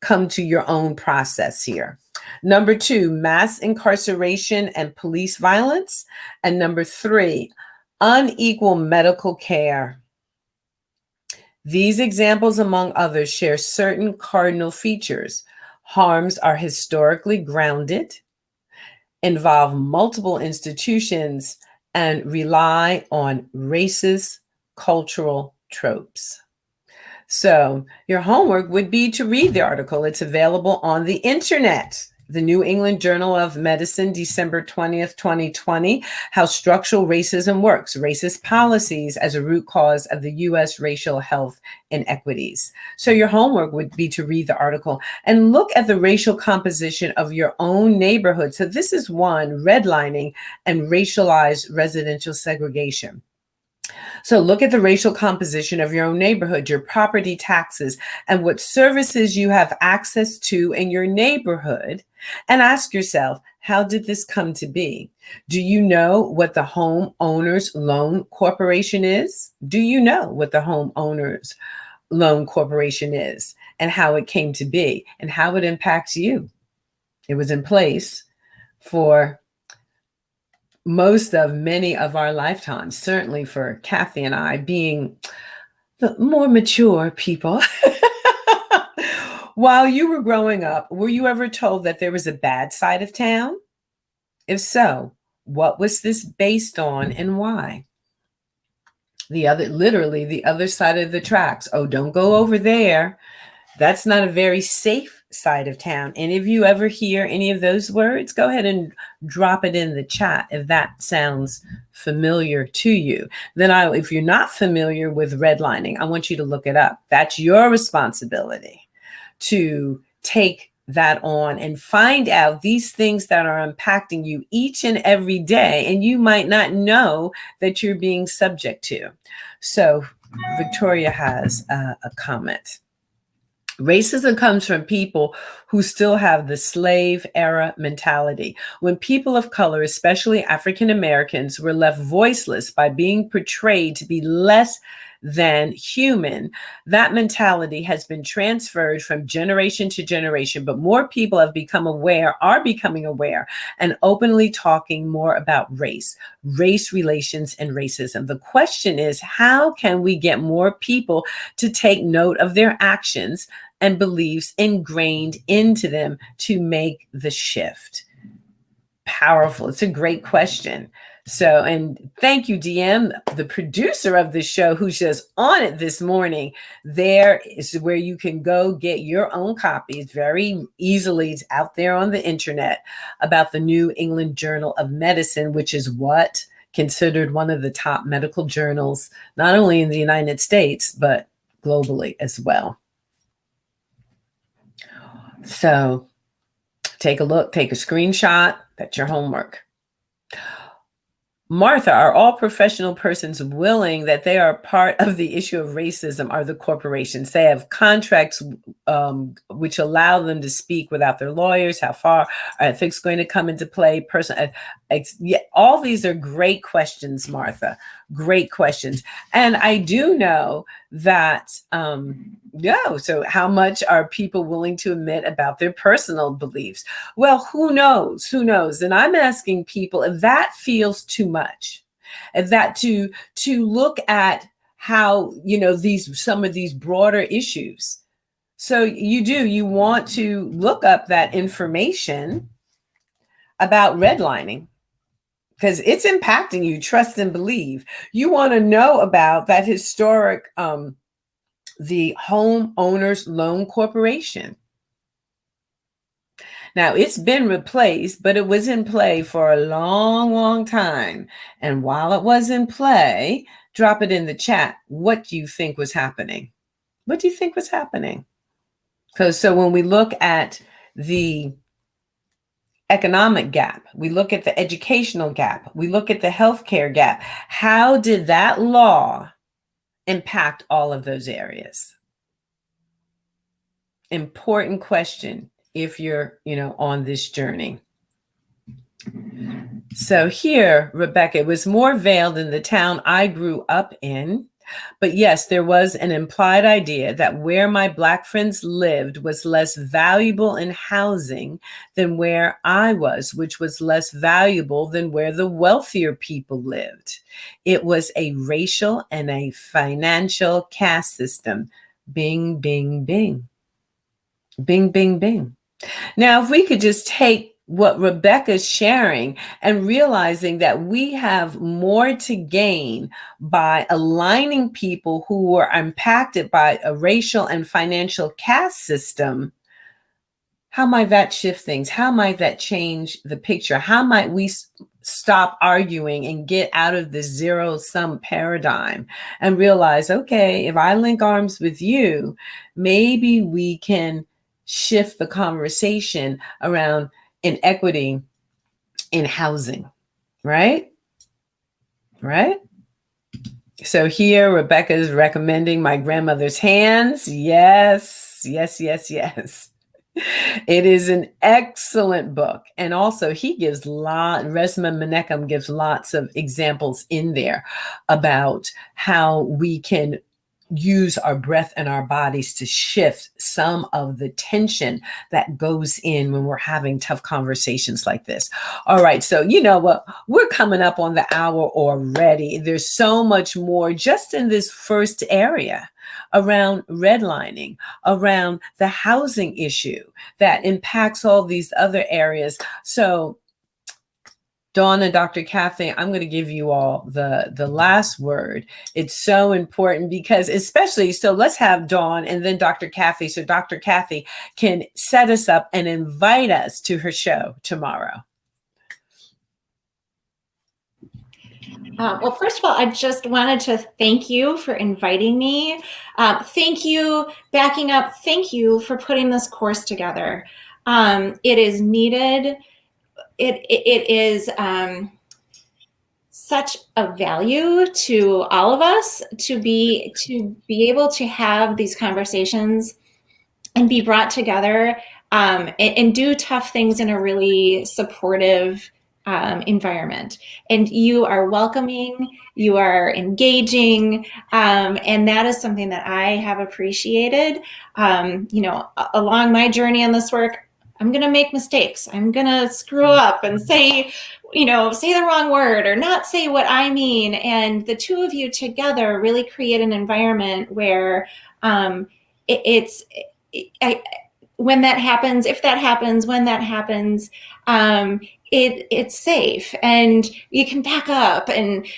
come to your own process here. Number two, mass incarceration and police violence. And number three, unequal medical care. These examples, among others, share certain cardinal features. Harms are historically grounded, involve multiple institutions, and rely on racist cultural tropes. So your homework would be to read the article. It's available on the internet. The New England Journal of Medicine, December 20th, 2020, How Structural Racism Works, Racist Policies as a Root Cause of the U.S. Racial Health Inequities. So your homework would be to read the article and look at the racial composition of your own neighborhood. So this is one, redlining and racialized residential segregation. So look at the racial composition of your own neighborhood, your property taxes, and what services you have access to in your neighborhood. And ask yourself, how did this come to be? Do you know what the homeowners loan corporation is? Do you know what the homeowners loan corporation is and how it came to be and how it impacts you? It was in place for many of our lifetimes, certainly for Kathy and I being the more mature people. While you were growing up, were you ever told that there was a bad side of town? If so, what was this based on and why? Literally the other side of the tracks. Oh, don't go over there. That's not a very safe side of town. Any of you ever hear any of those words? Go ahead and drop it in the chat if that sounds familiar to you. Then if you're not familiar with redlining, I want you to look it up. That's your responsibility to take that on and find out these things that are impacting you each and every day, and you might not know that you're being subject to. So Victoria has a comment. Racism comes from people who still have the slave era mentality. When people of color, especially African Americans, were left voiceless by being portrayed to be less than human, that mentality has been transferred from generation to generation. But more people are becoming aware, and openly talking more about race relations, and racism. The question is, how can we get more people to take note of their actions and beliefs ingrained into them to make the shift? Powerful. It's a great question. So, and thank you, DM, the producer of the show, who's just on it this morning. There is where you can go get your own copies very easily. It's out there on the internet about the New England Journal of Medicine, which is considered one of the top medical journals, not only in the United States, but globally as well. So take a look, take a screenshot. That's your homework. Martha, are all professional persons willing that they are part of the issue of racism? Are the corporations? They have contracts which allow them to speak without their lawyers. How far are ethics going to come into play? All these are great questions, Martha. Great questions. And I do know that, so how much are people willing to admit about their personal beliefs? Well, who knows? Who knows? And I'm asking people if that feels too much, if that to look at how, some of these broader issues. So you want to look up that information about redlining, because it's impacting you, trust and believe. You want to know about that historic, the Homeowners Loan Corporation. Now, it's been replaced, but it was in play for a long, long time. And while it was in play, drop it in the chat. What do you think was happening? What do you think was happening? Because so when we look at the economic gap, we look at the educational gap, we look at the healthcare gap, how did that law impact all of those areas? Important question if you're, on this journey. So here, Rebecca, it was more veiled in the town I grew up in. But yes, there was an implied idea that where my Black friends lived was less valuable in housing than where I was, which was less valuable than where the wealthier people lived. It was a racial and a financial caste system. Bing, bing, bing. Bing, bing, bing. Now, if we could just take what Rebecca's sharing and realizing that we have more to gain by aligning people who were impacted by a racial and financial caste system, how might that shift things? How might that change the picture? How might we stop arguing and get out of this zero-sum paradigm and realize, okay, if I link arms with you, maybe we can shift the conversation around inequity in housing, right? Right? So here, Rebecca is recommending My Grandmother's Hands. Yes, yes, yes, yes. It is an excellent book. And also he gives Resma Menachem gives lots of examples in there about how we can use our breath and our bodies to shift some of the tension that goes in when we're having tough conversations like this. All right. So, you know what? We're coming up on the hour already. There's so much more just in this first area around redlining, around the housing issue that impacts all these other areas. So Dawn and Dr. Kathy, I'm going to give you all the last word. It's so important because especially, so let's have Dawn and then Dr. Kathy. So Dr. Kathy can set us up and invite us to her show tomorrow. Well, first of all, I just wanted to thank you for inviting me. Thank you, backing up. Thank you for putting this course together. It is needed. It is such a value to all of us to be able to have these conversations and be brought together and do tough things in a really supportive environment. And you are welcoming, you are engaging, and that is something that I have appreciated. Along my journey on this work, I'm going to make mistakes. I'm going to screw up and say the wrong word or not say what I mean. And the two of you together really create an environment where when that happens, it's safe and you can back up and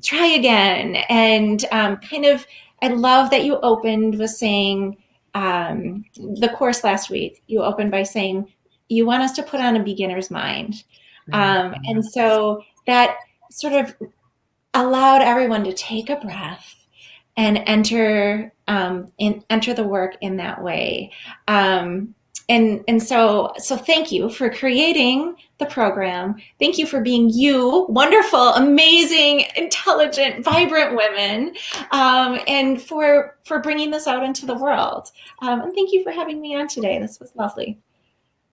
try again. And I love that you opened with saying, the course last week, you opened by saying, you want us to put on a beginner's mind. And so that sort of allowed everyone to take a breath and enter the work in that way. And so thank you for creating the program. Thank you for being you, wonderful, amazing, intelligent, vibrant women, and for bringing this out into the world. And thank you for having me on today. This was lovely.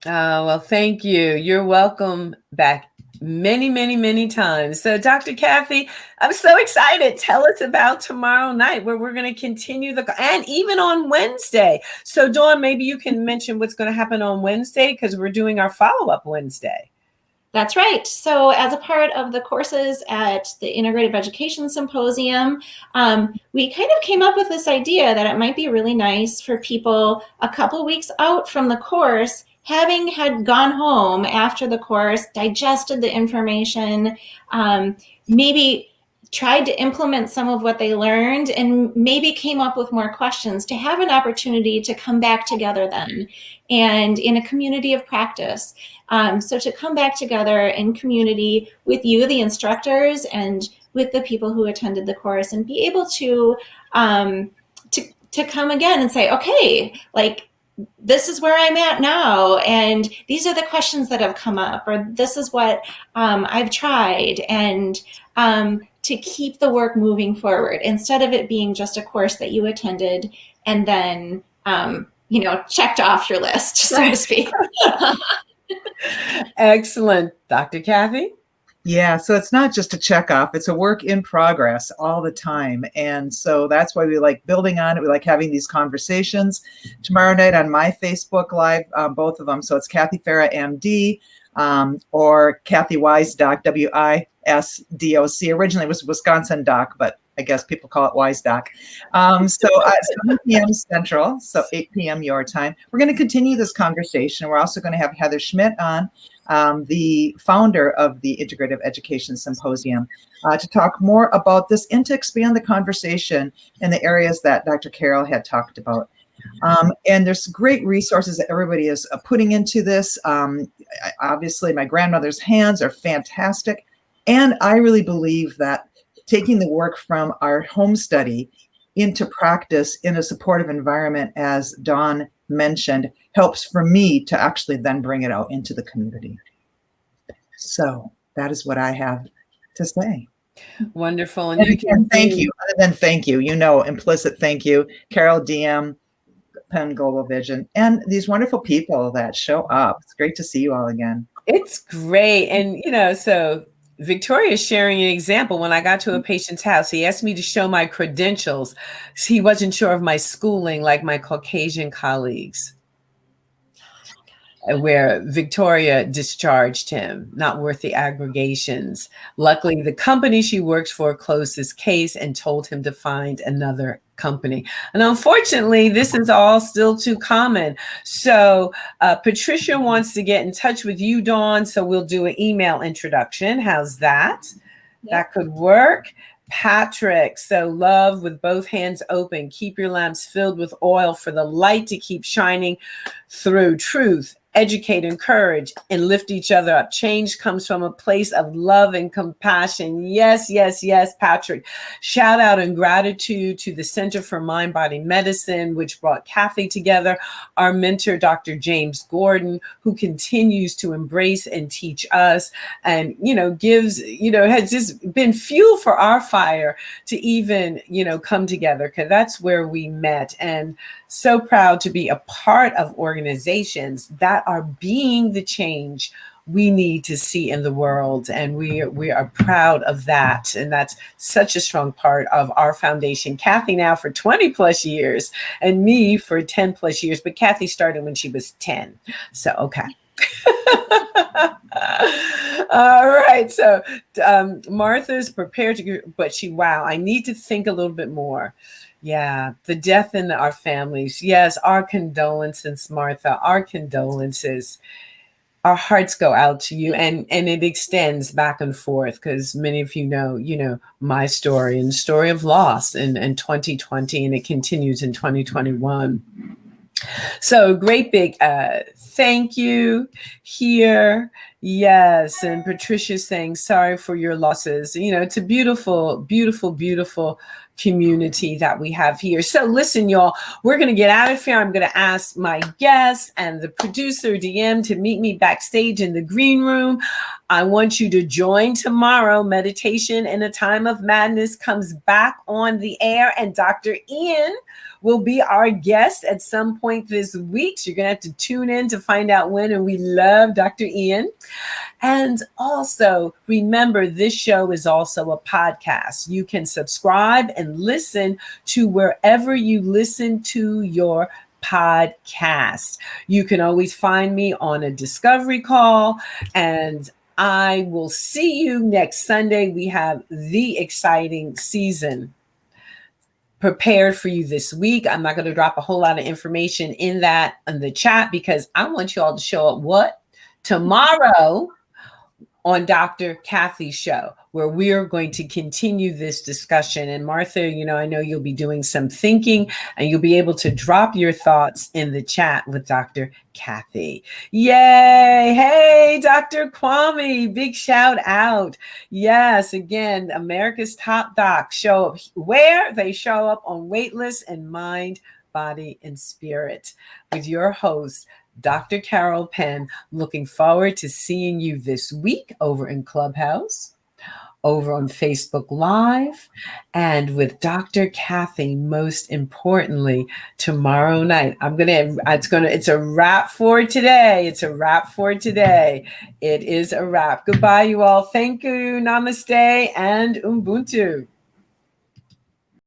Well, thank you. You're welcome back many, many, many times. So Dr. Kathy, I'm so excited. Tell us about tomorrow night where we're going to continue and even on Wednesday. So Dawn, maybe you can mention what's going to happen on Wednesday because we're doing our follow-up Wednesday. That's right. So as a part of the courses at the Integrative Education Symposium, we kind of came up with this idea that it might be really nice for people a couple weeks out from the course, having had gone home after the course, digested the information, maybe tried to implement some of what they learned and maybe came up with more questions, to have an opportunity to come back together then and in a community of practice. So to come back together in community with you, the instructors, and with the people who attended the course, and be able to come again and say, okay, like, this is where I'm at now, and these are the questions that have come up, or this is what I've tried, and to keep the work moving forward instead of it being just a course that you attended and then checked off your list, so to speak. Excellent. Dr. Kathy? Yeah, so it's not just a check off, it's a work in progress all the time. And so that's why we like building on it. We like having these conversations. Tomorrow night on my Facebook Live, both of them. So it's Kathy Farah, MD, or Kathy Wise Doc, WISDOC. Originally it was Wisconsin Doc, but I guess people call it Wise Doc. So at 7 p.m. Central, so 8 p.m. your time. We're going to continue this conversation. We're also going to have Heather Schmidt on, the founder of the Integrative Education Symposium, to talk more about this and to expand the conversation in the areas that Dr. Carroll had talked about. And there's great resources that everybody is putting into this. Obviously, My Grandmother's Hands are fantastic. And I really believe that taking the work from our home study into practice in a supportive environment, as Dawn mentioned, helps for me to actually then bring it out into the community. So that is what I have to say. Wonderful. And And you again, can thank see, you. Other than thank you, implicit thank you, Carol DM, Penn Global Vision, and these wonderful people that show up. It's great to see you all again. it's great. And, so Victoria's sharing an example. When I got to a patient's house, he asked me to show my credentials. He wasn't sure of my schooling like my Caucasian colleagues, where Victoria discharged him, not worth the aggregations. Luckily, the company she works for closed his case and told him to find another company. And unfortunately, this is all still too common. So Patricia wants to get in touch with you, Dawn. So we'll do an email introduction. How's that? Yeah. That could work. Patrick, so love with both hands open. Keep your lamps filled with oil for the light to keep shining through. Truth, educate, encourage, and lift each other up. Change comes from a place of love and compassion. Yes, yes, yes, Patrick. Shout out and gratitude to the Center for Mind Body Medicine, which brought Kathy together. Our mentor, Dr. James Gordon, who continues to embrace and teach us and, gives, has just been fuel for our fire to even, come together, because that's where we met. And so proud to be a part of organizations that are being the change we need to see in the world. And we are proud of that. And that's such a strong part of our foundation. Kathy now for 20 plus years and me for 10 plus years. But Kathy started when she was 10. So, okay. All right. So Martha's prepared to, but I need to think a little bit more. Yeah, the death in our families. Yes, our condolences, Martha, our condolences. Our hearts go out to you, and it extends back and forth, because many of you know my story and the story of loss in 2020, and it continues in 2021. So great big thank you here. Yes. And Patricia's saying sorry for your losses. It's a beautiful, beautiful, beautiful community that we have here. So listen, y'all, we're going to get out of here. I'm going to ask my guests and the producer DM to meet me backstage in the green room. I want you to join tomorrow. Meditation in a Time of Madness comes back on the air, and Dr. Ian will be our guest at some point this week. So you're going to have to tune in to find out when. And we love Dr. Ian. And also remember, this show is also a podcast. You can subscribe and listen to wherever you listen to your podcast. You can always find me on a discovery call, and I will see you next Sunday. We have the exciting season prepared for you this week. I'm not going to drop a whole lot of information in the chat, because I want you all to show up tomorrow on Dr. Kathy's show, where we're going to continue this discussion. And Martha, I know you'll be doing some thinking, and you'll be able to drop your thoughts in the chat with Dr. Kathy. Yay. Hey, Dr. Kwame, big shout out. Yes, again, America's top docs show up where they show up on Weightless and Mind, Body, and Spirit with your host, Dr. Carol Penn. Looking forward to seeing you this week over in Clubhouse, over on Facebook Live, and with Dr. Kathy, most importantly, tomorrow night. It's a wrap for today. It's a wrap for today. It is a wrap. Goodbye, you all. Thank you. Namaste and Ubuntu.